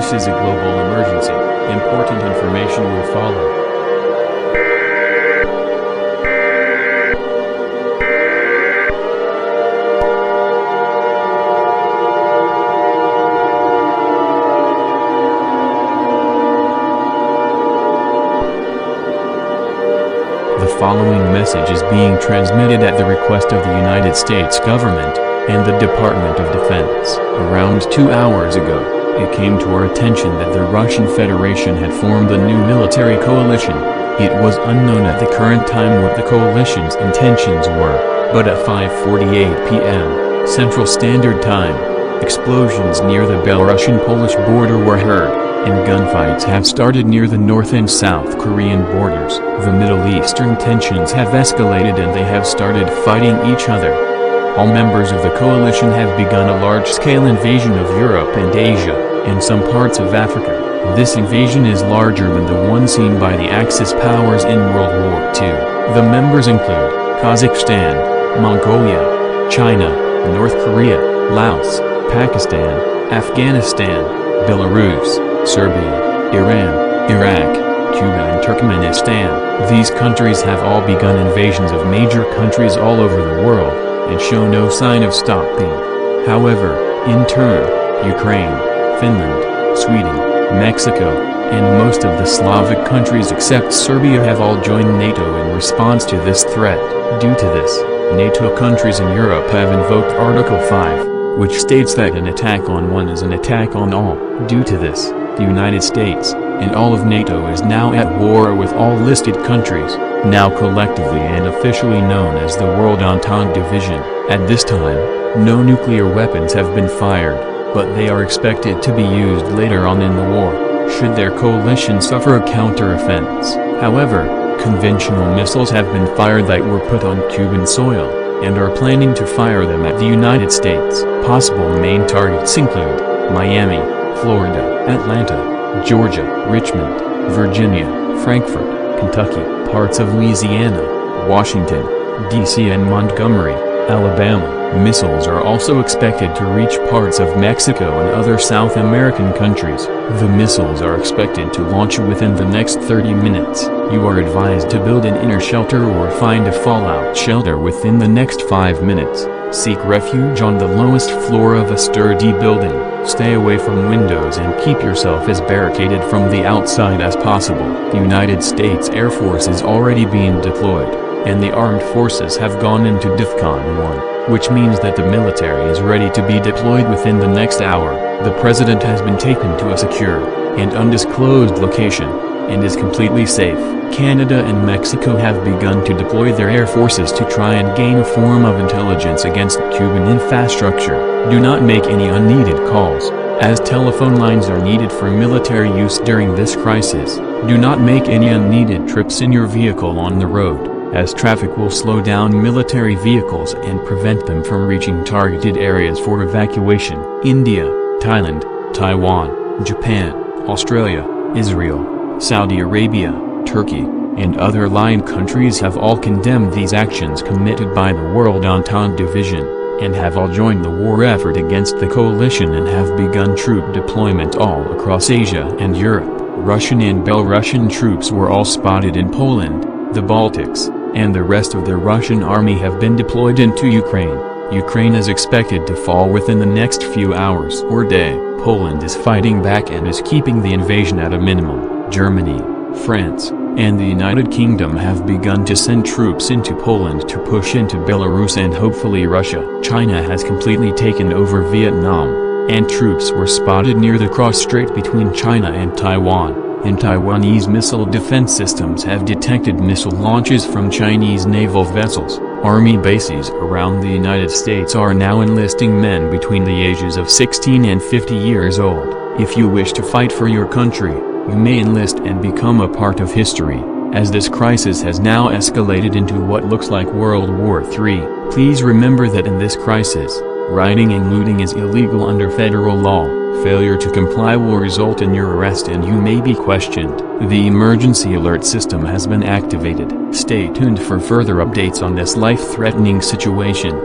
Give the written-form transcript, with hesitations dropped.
This is a global emergency. Important information will follow. The following message is being transmitted at the request of the United States government and the Department of Defense. Around 2 hours ago, it came to our attention that the Russian Federation had formed a new military coalition. It was unknown at the current time what the coalition's intentions were, but at 5:48 p.m. Central Standard Time, explosions near the Belarusian-Polish border were heard, and gunfights have started near the North and South Korean borders. The Middle Eastern tensions have escalated and they have started fighting each other. All members of the coalition have begun a large-scale invasion of Europe and Asia, and some parts of Africa. This invasion is larger than the one seen by the Axis powers in World War II. The members include Kazakhstan, Mongolia, China, North Korea, Laos, Pakistan, Afghanistan, Belarus, Serbia, Iran, Iraq, Cuba and Turkmenistan. These countries have all begun invasions of major countries all over the world, and show no sign of stopping. However, in turn, Ukraine, Finland, Sweden, Mexico, and most of the Slavic countries except Serbia have all joined NATO in response to this threat. Due to this, NATO countries in Europe have invoked Article 5, which states that an attack on one is an attack on all. Due to this, the United States, and all of NATO is now at war with all listed countries, now collectively and officially known as the World Entente Division. At this time, no nuclear weapons have been fired, but they are expected to be used later on in the war, should their coalition suffer a counter-offense. However, conventional missiles have been fired that were put on Cuban soil, and are planning to fire them at the United States. Possible main targets include Miami, Florida, Atlanta, Georgia, Richmond, Virginia, Frankfurt, Kentucky, parts of Louisiana, Washington, D.C. and Montgomery, Alabama. Missiles are also expected to reach parts of Mexico and other South American countries. The missiles are expected to launch within the next 30 minutes. You are advised to build an inner shelter or find a fallout shelter within the next 5 minutes. Seek refuge on the lowest floor of a sturdy building. Stay away from windows and keep yourself as barricaded from the outside as possible. The United States Air Force is already being deployed, and the armed forces have gone into DEFCON 1, which means that the military is ready to be deployed within the next hour. The president has been taken to a secure and undisclosed location, and is completely safe. Canada and Mexico have begun to deploy their air forces to try and gain a form of intelligence against Cuban infrastructure. Do not make any unneeded calls, as telephone lines are needed for military use during this crisis. Do not make any unneeded trips in your vehicle on the road, as traffic will slow down military vehicles and prevent them from reaching targeted areas for evacuation. India, Thailand, Taiwan, Japan, Australia, Israel, Saudi Arabia, Turkey, and other allied countries have all condemned these actions committed by the World Entente Division, and have all joined the war effort against the coalition and have begun troop deployment all across Asia and Europe. Russian and Belarusian troops were all spotted in Poland, the Baltics, and the rest of the Russian army have been deployed into Ukraine. Ukraine is expected to fall within the next few hours or day. Poland is fighting back and is keeping the invasion at a minimum. Germany, France, and the United Kingdom have begun to send troops into Poland to push into Belarus and hopefully Russia. China has completely taken over Vietnam, and troops were spotted near the cross strait between China and Taiwan, and Taiwanese missile defense systems have detected missile launches from Chinese naval vessels. Army bases around the United States are now enlisting men between the ages of 16 and 50 years old. If you wish to fight for your country, you may enlist and become a part of history, as this crisis has now escalated into what looks like World War III. Please remember that in this crisis, rioting and looting is illegal under federal law. Failure to comply will result in your arrest and you may be questioned. The emergency alert system has been activated. Stay tuned for further updates on this life-threatening situation.